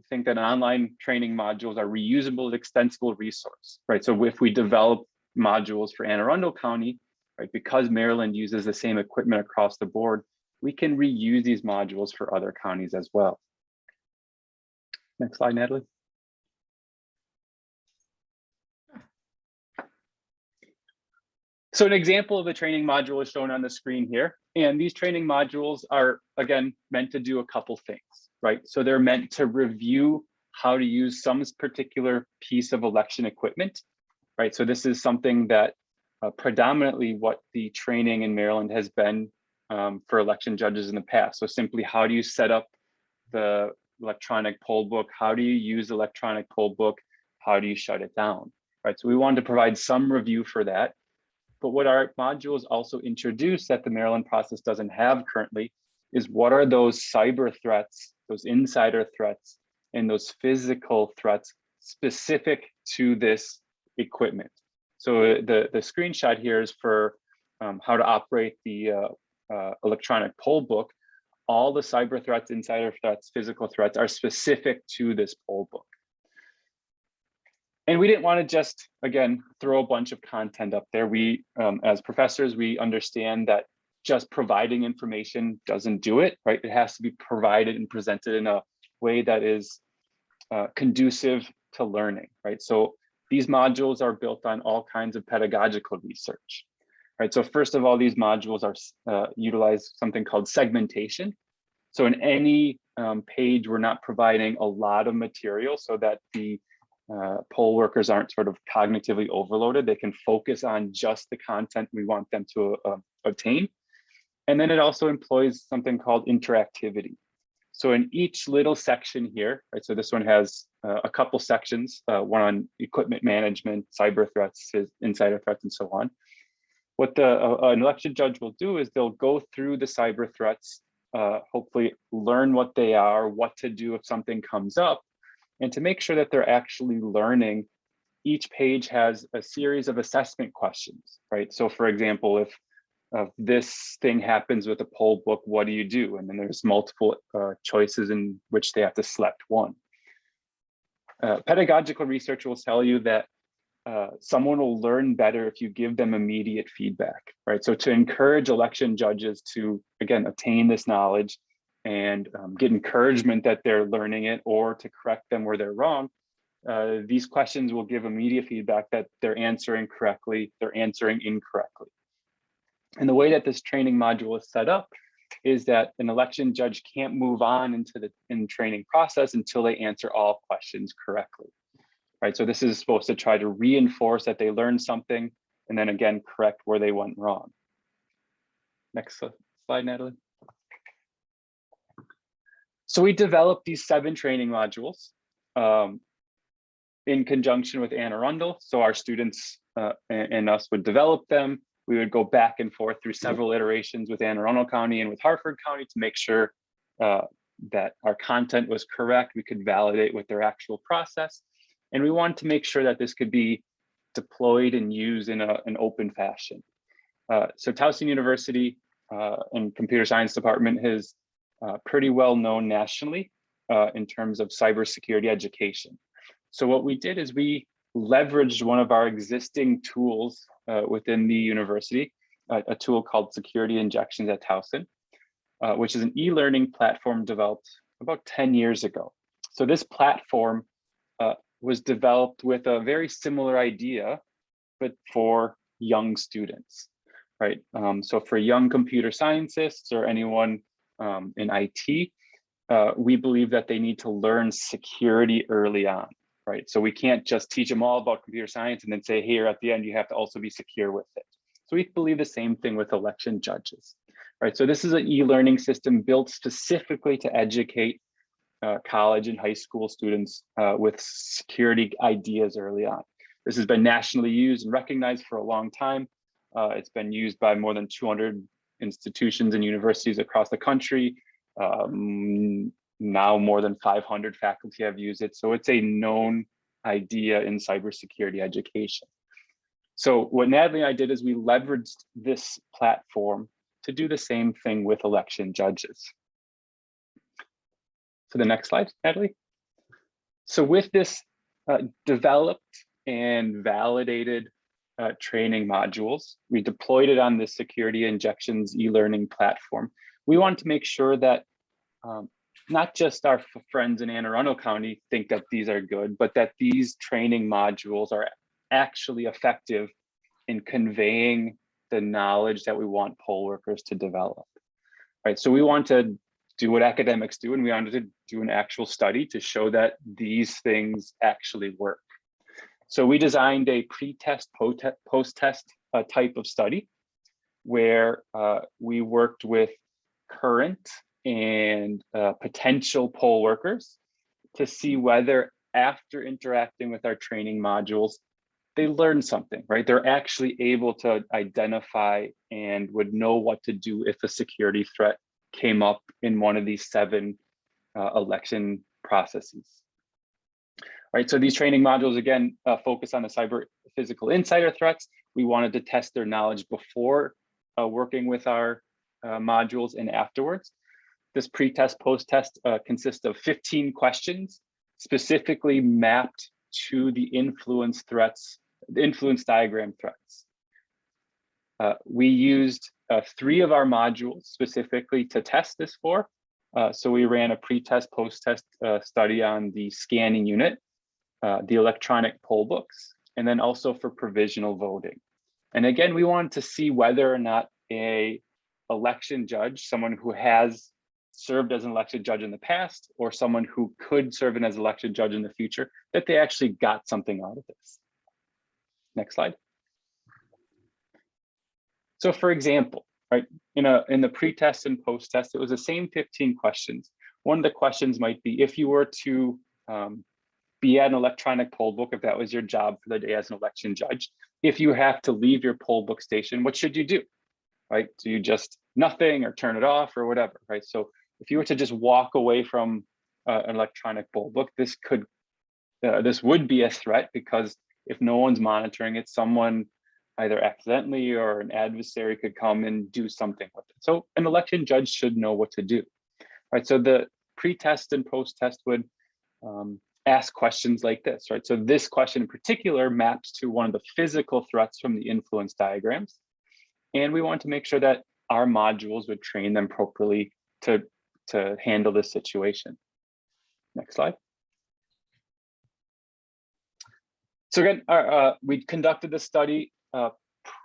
think that online training modules are reusable and extensible resource, right? So if we develop modules for Anne Arundel County, right, because Maryland uses the same equipment across the board, we can reuse these modules for other counties as well. Next slide, Natalie. So an example of a training module is shown on the screen here. And these training modules are, again, meant to do a couple things, right? So they're meant to review how to use some particular piece of election equipment, right? So this is something that predominantly what the training in Maryland has been for election judges in the past. So simply, how do you set up the electronic poll book? How do you use electronic poll book? How do you shut it down, right? So we wanted to provide some review for that. But what our modules also introduce that the Maryland process doesn't have currently is what are those cyber threats, those insider threats, and those physical threats specific to this equipment. So the screenshot here is for how to operate the electronic poll book. All the cyber threats, insider threats, physical threats are specific to this poll book. And we didn't want to just, again, throw a bunch of content up there. We, as professors, we understand that just providing information doesn't do it, right? It has to be provided and presented in a way that is conducive to learning, right? So these modules are built on all kinds of pedagogical research, right? So first of all, these modules are utilize something called segmentation. So in any page, we're not providing a lot of material so that the poll workers aren't sort of cognitively overloaded. They can focus on just the content we want them to obtain. And then it also employs something called interactivity. So in each little section here, right, so this one has a couple sections, one on equipment management, cyber threats, insider threats, and so on. What an election judge will do is they'll go through the cyber threats, hopefully learn what they are, what to do if something comes up, and to make sure that they're actually learning. Each page has a series of assessment questions, right? So for example, if this thing happens with a poll book, what do you do? And then there's multiple choices in which they have to select one. Pedagogical research will tell you that someone will learn better if you give them immediate feedback, right? So to encourage election judges to, again, attain this knowledge and get encouragement that they're learning it, or to correct them where they're wrong, these questions will give immediate feedback that they're answering correctly, they're answering incorrectly. And the way that this training module is set up is that an election judge can't move on into the training process until they answer all questions correctly, right? So this is supposed to try to reinforce that they learned something and then again, correct where they went wrong. Next slide, Natalie. So we developed these 7 training modules in conjunction with Anne Arundel. So our students and us would develop them. We would go back and forth through several iterations with Anne Arundel County and with Harford County to make sure that our content was correct. We could validate with their actual process. And we wanted to make sure that this could be deployed and used in an open fashion. So Towson University and Computer Science Department is pretty well known nationally in terms of cybersecurity education. So what we did is we leveraged one of our existing tools within the university, a tool called Security Injections at Towson, which is an e-learning platform developed about 10 years ago. So this platform was developed with a very similar idea, but for young students, right? So for young computer scientists or anyone in IT, we believe that they need to learn security early on, right? So we can't just teach them all about computer science and then say, here at the end, you have to also be secure with it. So we believe the same thing with election judges, right? So this is an e-learning system built specifically to educate college and high school students with security ideas early on. This has been nationally used and recognized for a long time. It's been used by more than 200 institutions and universities across the country. Now more than 500 faculty have used it. So it's a known idea in cybersecurity education. So what Natalie and I did is we leveraged this platform to do the same thing with election judges. So the next slide, Natalie. So with this developed and validated training modules, we deployed it on the Security Injections e-learning platform. We wanted to make sure that not just our friends in Anne Arundel County think that these are good, but that these training modules are actually effective in conveying the knowledge that we want poll workers to develop, right? So we want to do what academics do, and we wanted to do an actual study to show that these things actually work. So we designed a pre-test, post-test type of study where we worked with current and potential poll workers to see whether after interacting with our training modules, they learned something, right? They're actually able to identify and would know what to do if a security threat came up in one of these 7 election processes. Right, so these training modules, again, focus on the cyber physical insider threats. We wanted to test their knowledge before working with our modules and afterwards. This pre-test, post-test consists of 15 questions specifically mapped to the influence threats, the influence diagram threats. We used 3 of our modules specifically to test this for. So we ran a pre-test, post-test study on the scanning unit, the electronic poll books, and then also for provisional voting. And again, we wanted to see whether or not a election judge, someone who has served as an election judge in the past, or someone who could serve as an election judge in the future, that they actually got something out of this. Next slide. So for example, right, in the pre-test and post-test, it was the same 15 questions. One of the questions might be, if you were to be at an electronic poll book, if that was your job for the day as an election judge, if you have to leave your poll book station, what should you do, right? Do you just nothing or turn it off or whatever, right? So if you were to just walk away from an electronic poll book, this would be a threat, because if no one's monitoring it, someone either accidentally or an adversary could come and do something with it. So an election judge should know what to do, right? So the pre-test and post-test would ask questions like this, right? So this question in particular maps to one of the physical threats from the influence diagrams. And we want to make sure that our modules would train them properly to handle this situation. Next slide. So again, we conducted the study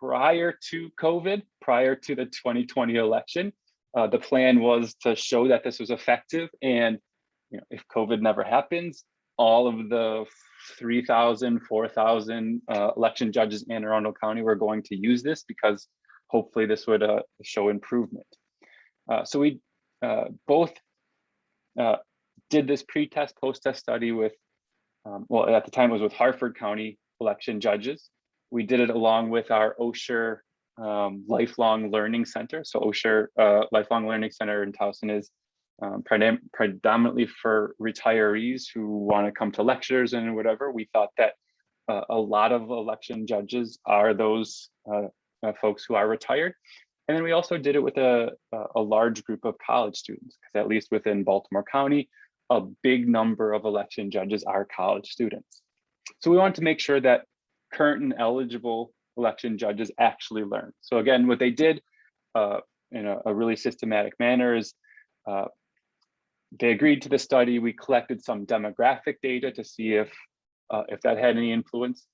prior to COVID, prior to the 2020 election. The plan was to show that this was effective, and if COVID never happens, all of the 3,000, 4,000 election judges in Anne Arundel County were going to use this, because hopefully this would show improvement. So we both did this pre-test, post-test study with, well, at the time it was with Harford County election judges. We did it along with our Osher Lifelong Learning Center. So Osher Lifelong Learning Center in Towson is predominantly for retirees who want to come to lectures and whatever. We thought that a lot of election judges are those folks who are retired. And then we also did it with a large group of college students, because at least within Baltimore County, a big number of election judges are college students. So we wanted to make sure that current and eligible election judges actually learn. So again, what they did in a really systematic manner is they agreed to the study. We collected some demographic data to see if that had any influence.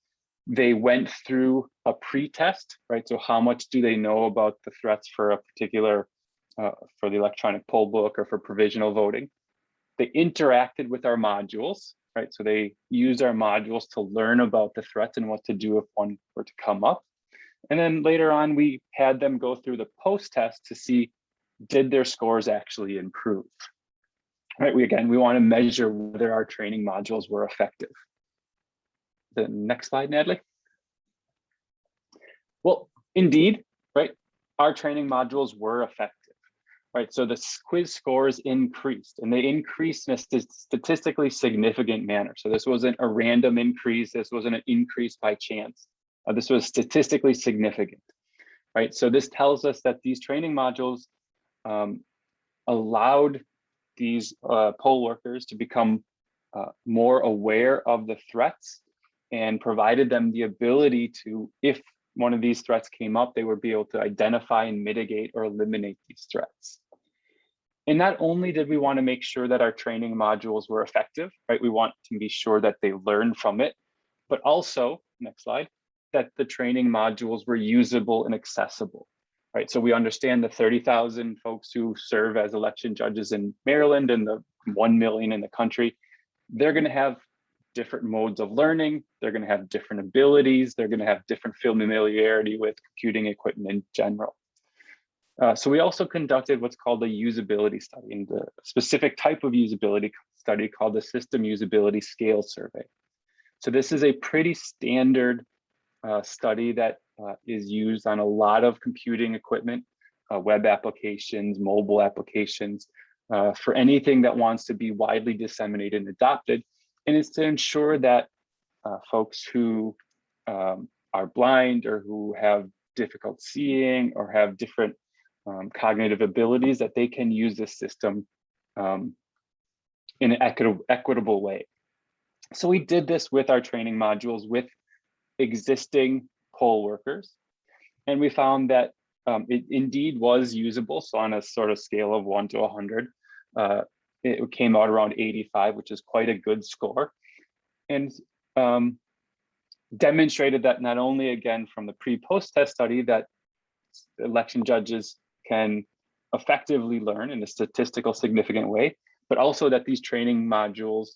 They went through a pre-test, right? So how much do they know about the threats for a particular, for the electronic poll book or for provisional voting? They interacted with our modules, right? So they used our modules to learn about the threats and what to do if one were to come up. And then later on, we had them go through the post-test to see, did their scores actually improve? Right, we want to measure whether our training modules were effective. The next slide, Natalie. Well, indeed, right, our training modules were effective, right? So the quiz scores increased, and they increased in a statistically significant manner. So this wasn't a random increase. This wasn't an increase by chance. This was statistically significant, right? So this tells us that these training modules allowed these poll workers to become more aware of the threats, and provided them the ability to, if one of these threats came up, they would be able to identify and mitigate or eliminate these threats. And not only did we want to make sure that our training modules were effective, right? We want to be sure that they learned from it, but also, next slide, that the training modules were usable and accessible, right? So we understand the 30,000 folks who serve as election judges in Maryland and the 1 million in the country. They're going to have different modes of learning. They're going to have different abilities. They're going to have different familiarity with computing equipment in general. So we also conducted what's called a usability study, and the specific type of usability study called the System Usability Scale Survey. So this is a pretty standard study that is used on a lot of computing equipment, web applications, mobile applications, for anything that wants to be widely disseminated and adopted. And it's to ensure that folks who are blind or who have difficult seeing or have different cognitive abilities, that they can use this system in an equitable way. So we did this with our training modules with existing poll workers. And we found that it indeed was usable. So on a sort of scale of 1 to 100, it came out around 85, which is quite a good score. And demonstrated that not only, again, from the pre-post test study, that election judges can effectively learn in a statistical significant way, but also that these training modules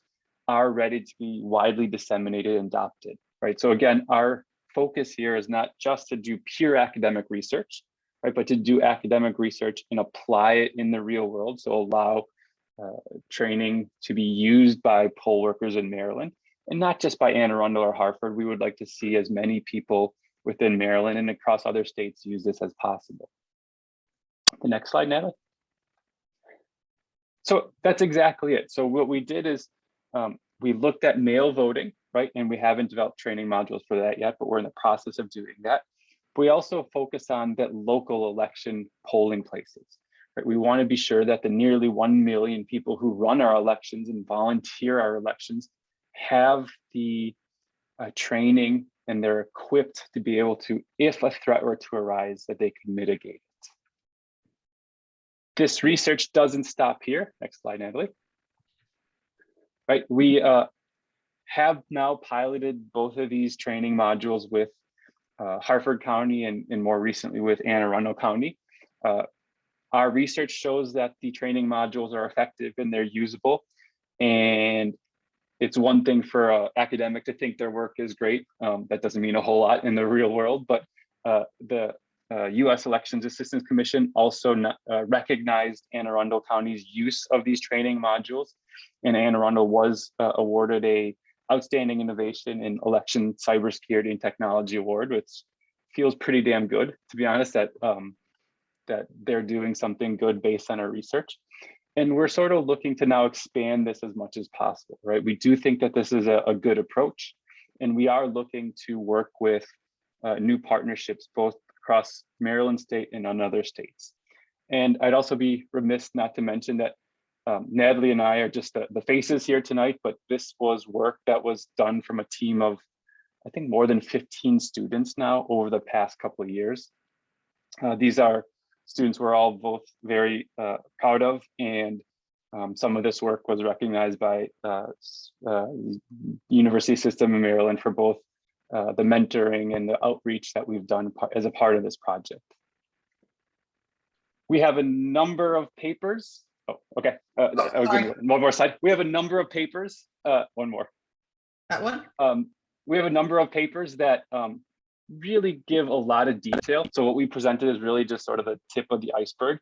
are ready to be widely disseminated and adopted, right? So again, our focus here is not just to do pure academic research, right, but to do academic research and apply it in the real world. So allow training to be used by poll workers in Maryland, and not just by Anne Arundel or Hartford. We would like to see as many people within Maryland and across other states use this as possible. The next slide, Natalie. So that's exactly it. So what we did is we looked at mail voting, right? And we haven't developed training modules for that yet, but we're in the process of doing that. We also focus on that local election polling places, right? We want to be sure that the nearly 1 million people who run our elections and volunteer our elections have the training, and they're equipped to be able to, if a threat were to arise, that they can mitigate it. This research doesn't stop here. Next slide, Natalie. Right, we have now piloted both of these training modules with Hartford County and more recently with Anne Arundel County. Our research shows that the training modules are effective and they're usable. And it's one thing for an academic to think their work is great. That doesn't mean a whole lot in the real world, but the U.S. Elections Assistance Commission also recognized Anne Arundel County's use of these training modules. And Anne Arundel was awarded a Outstanding Innovation in Election Cybersecurity and Technology Award, which feels pretty damn good, to be honest, that that they're doing something good based on our research. And we're sort of looking to now expand this as much as possible, right? We do think that this is a good approach, and we are looking to work with new partnerships, both across Maryland state and on other states. And I'd also be remiss not to mention that Natalie and I are just the faces here tonight, but this was work that was done from a team of, I think, more than 15 students now over the past couple of years. These are students we're all both very proud of, and some of this work was recognized by University System in Maryland for both the mentoring and the outreach that we've done as a part of this project. We have a number of papers. Oh, okay. I'll give you one more slide. We have a number of papers. One more. That one? We have a number of papers that really give a lot of detail. So what we presented is really just sort of the tip of the iceberg.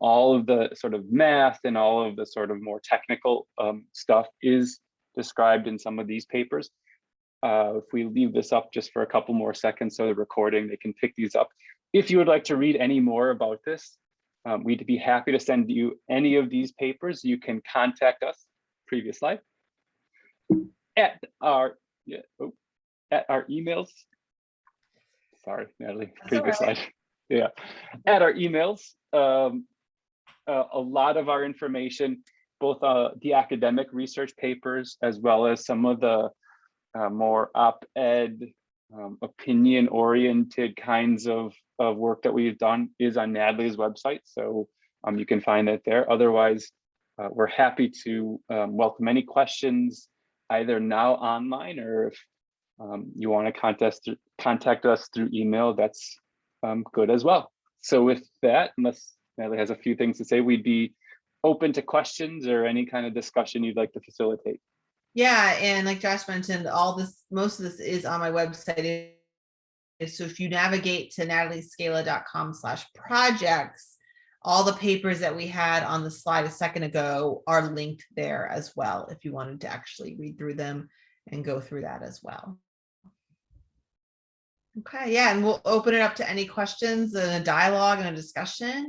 All of the sort of math and all of the sort of more technical stuff is described in some of these papers. If we leave this up just for a couple more seconds, so the recording, they can pick these up. If you would like to read any more about this, we'd be happy to send you any of these papers. You can contact us, previous slide, at our emails. Sorry, Natalie, previous slide. Yeah, at our emails. A lot of our information, both the academic research papers, as well as some of the more op-ed, opinion-oriented kinds of work that we've done is on Natalie's website. So you can find it there. Otherwise, we're happy to welcome any questions either now online, or if you want to contact us through email, that's good as well. So with that, unless Natalie has a few things to say, we'd be open to questions or any kind of discussion you'd like to facilitate. Yeah, and like Josh mentioned, most of this is on my website. So if you navigate to nataliescala.com/projects, all the papers that we had on the slide a second ago are linked there as well, if you wanted to actually read through them and go through that as well. Okay, yeah, and we'll open it up to any questions and a dialogue and a discussion.